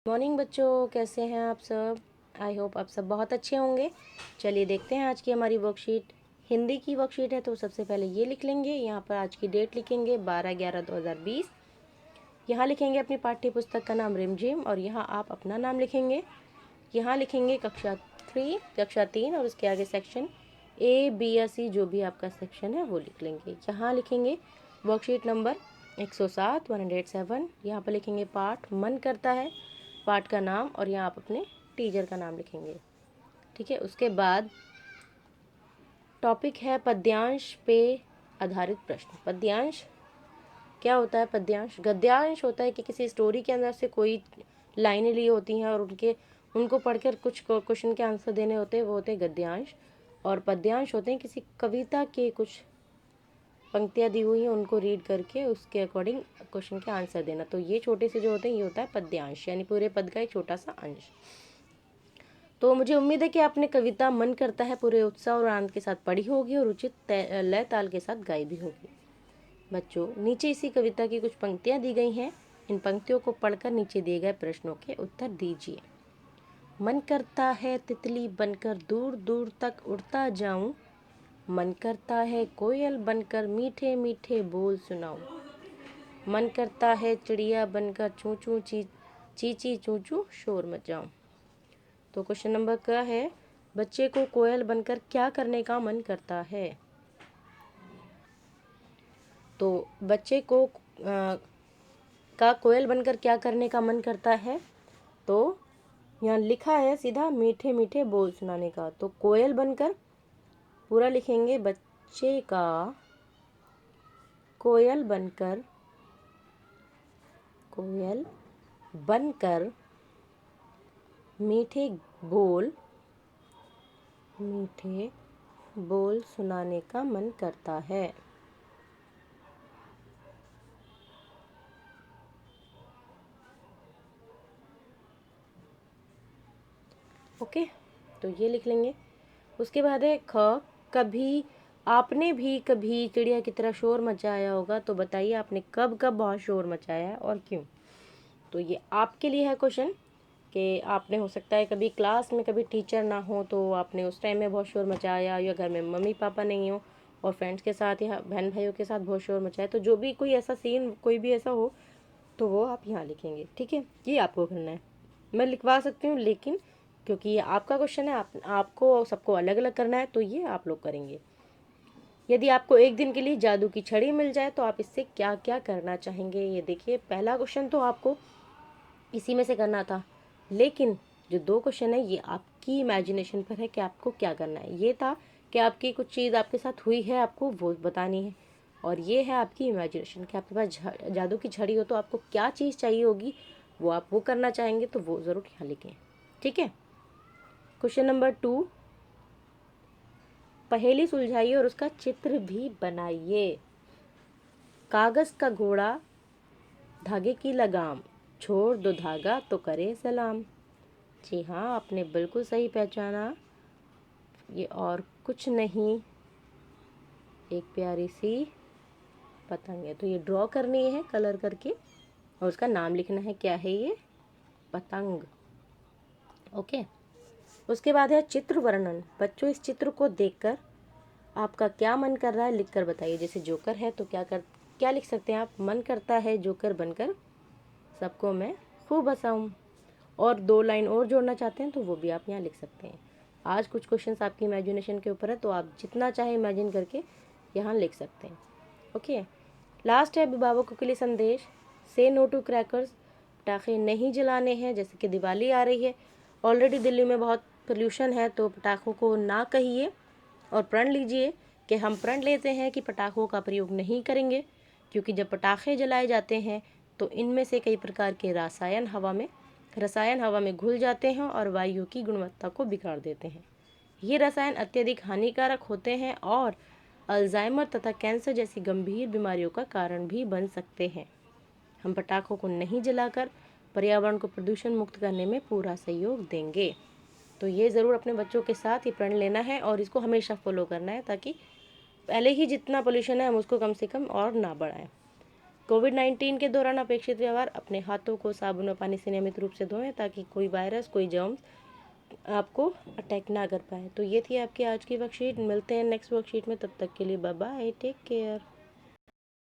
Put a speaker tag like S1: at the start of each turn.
S1: Morning बच्चों, कैसे हैं आप सब। आई होप आप सब बहुत अच्छे होंगे। चलिए देखते हैं आज की हमारी वर्कशीट। हिंदी की वर्कशीट है तो सबसे पहले ये लिख लेंगे। यहाँ पर आज की डेट लिखेंगे 12/11/2020। यहाँ लिखेंगे अपनी पाठ्य पुस्तक का नाम रिमझिम और यहाँ आप अपना नाम लिखेंगे। यहाँ लिखेंगे कक्षा 3 और उसके आगे सेक्शन A, B या C जो भी आपका सेक्शन है वो लिख लेंगे। यहाँ लिखेंगे वर्कशीट नंबर 107 यहाँ पर लिखेंगे पाठ मन करता है, पाठ का नाम और यहाँ आप अपने टीचर का नाम लिखेंगे। ठीक है, उसके बाद टॉपिक है पद्यांश पे आधारित प्रश्न। पद्यांश क्या होता है? पद्यांश गद्यांश होता है कि किसी स्टोरी के अंदर से कोई लाइनें ली होती हैं और उनको पढ़कर कुछ क्वेश्चन के आंसर देने होते हैं, वो होते हैं गद्यांश। और पद्यांश होते हैं किसी कविता के कुछ पंक्तियाँ दी हुई हैं उनको रीड करके उसके अकॉर्डिंग क्वेश्चन के आंसर देना। तो ये छोटे से जो होते हैं ये होता है पद्यांश, यानी पूरे पद का एक छोटा सा अंश। तो मुझे उम्मीद है कि आपने कविता मन करता है पूरे उत्साह और आनंद के साथ पढ़ी होगी और उचित लय ताल के साथ गाई भी होगी। बच्चों, नीचे इसी कविता की कुछ पंक्तियाँ दी गई हैं। इन पंक्तियों को पढ़कर नीचे दिए गए प्रश्नों के उत्तर दीजिए। मन करता है तितली बनकर दूर दूर तक उड़ता जाऊं, मन करता है कोयल बनकर मीठे मीठे बोल सुनाऊं, मन करता है चिड़िया बनकर चूं चूं ची चूं चूं शोर मचाऊं। तो क्वेश्चन नंबर क्या है? बच्चे को कोयल बनकर क्या करने का मन करता है? तो बच्चे को का कोयल बनकर क्या करने का मन करता है? तो यहाँ लिखा है सीधा मीठे मीठे बोल सुनाने का। तो कोयल बनकर पूरा लिखेंगे, बच्चे का कोयल बनकर मीठे बोल सुनाने का मन करता है। ओके, तो ये लिख लेंगे। उसके बाद है ख, कभी आपने भी कभी चिड़िया की तरह शोर मचाया होगा, तो बताइए आपने कब कब बहुत शोर मचाया है और क्यों। तो ये आपके लिए है क्वेश्चन कि आपने हो सकता है कभी क्लास में कभी टीचर ना हो तो आपने उस टाइम में बहुत शोर मचाया, या घर में मम्मी पापा नहीं हो और फ्रेंड्स के साथ या बहन भाइयों के साथ बहुत शोर मचाया। तो जो भी कोई ऐसा सीन कोई भी ऐसा हो तो वो आप यहाँ लिखेंगे। ठीक है, ये आपको करना है। मैं लिखवा सकती हूँ लेकिन क्योंकि ये आपका क्वेश्चन है, आपको सबको अलग अलग करना है, तो ये आप लोग करेंगे। यदि आपको एक दिन के लिए जादू की छड़ी मिल जाए तो आप इससे क्या क्या करना चाहेंगे? ये देखिए, पहला क्वेश्चन तो आपको इसी में से करना था, लेकिन जो दो क्वेश्चन है ये आपकी इमेजिनेशन पर है कि आपको क्या करना है। ये था कि आपकी कुछ चीज़ आपके साथ हुई है, आपको वो बतानी है, और ये है आपकी इमेजिनेशन कि आपके पास जादू की छड़ी हो तो आपको क्या चीज़ चाहिए होगी, वो आप वो करना चाहेंगे, तो वो ज़रूर यहाँ लिखें। ठीक है, क्वेश्चन नंबर 2, पहेली सुलझाइए और उसका चित्र भी बनाइए। कागज का घोड़ा धागे की लगाम, छोड़ दो धागा तो करे सलाम। जी हाँ, आपने बिल्कुल सही पहचाना। ये और कुछ नहीं, एक प्यारी सी पतंग है। तो ये ड्रॉ करनी है कलर करके और उसका नाम लिखना है। क्या है ये? पतंग। ओके, उसके बाद है चित्र वर्णन। बच्चों, इस चित्र को देखकर आपका क्या मन कर रहा है लिखकर बताइए। जैसे जोकर है तो क्या लिख सकते हैं आप? मन करता है जोकर बनकर सबको मैं खूब हंसाऊं। और 2 लाइन और जोड़ना चाहते हैं तो वो भी आप यहाँ लिख सकते हैं। आज कुछ क्वेश्चंस आपकी इमेजिनेशन के ऊपर है, तो आप जितना चाहे इमेजिन करके यहाँ लिख सकते हैं। ओके, लास्ट है अभिभावकों के लिए संदेश। से नो टू क्रैकर्स, पटाखे नहीं जलाने हैं। जैसे कि दिवाली आ रही है, ऑलरेडी दिल्ली में बहुत पोल्यूशन है, तो पटाखों को ना कहिए और प्रण लीजिए कि हम प्रण लेते हैं कि पटाखों का प्रयोग नहीं करेंगे, क्योंकि जब पटाखे जलाए जाते हैं तो इनमें से कई प्रकार के रसायन हवा में घुल जाते हैं और वायु की गुणवत्ता को बिगाड़ देते हैं। ये रसायन अत्यधिक हानिकारक होते हैं और अल्जाइमर तथा कैंसर जैसी गंभीर बीमारियों का कारण भी बन सकते हैं। हम पटाखों को नहीं जलाकर पर्यावरण को प्रदूषण मुक्त करने में पूरा सहयोग देंगे। तो ये ज़रूर अपने बच्चों के साथ ही प्रण लेना है और इसको हमेशा फॉलो करना है, ताकि पहले ही जितना पोल्यूशन है हम उसको कम से कम और ना बढ़ाएं। कोविड-19 के दौरान अपेक्षित व्यवहार, अपने हाथों को साबुन और पानी से नियमित रूप से धोएं ताकि कोई वायरस, कोई जर्म्स आपको अटैक ना कर पाए। तो ये थी आपकी आज की वर्कशीट। मिलते हैं नेक्स्ट वर्कशीट में, तब तक के लिए बाय बाय, टेक केयर।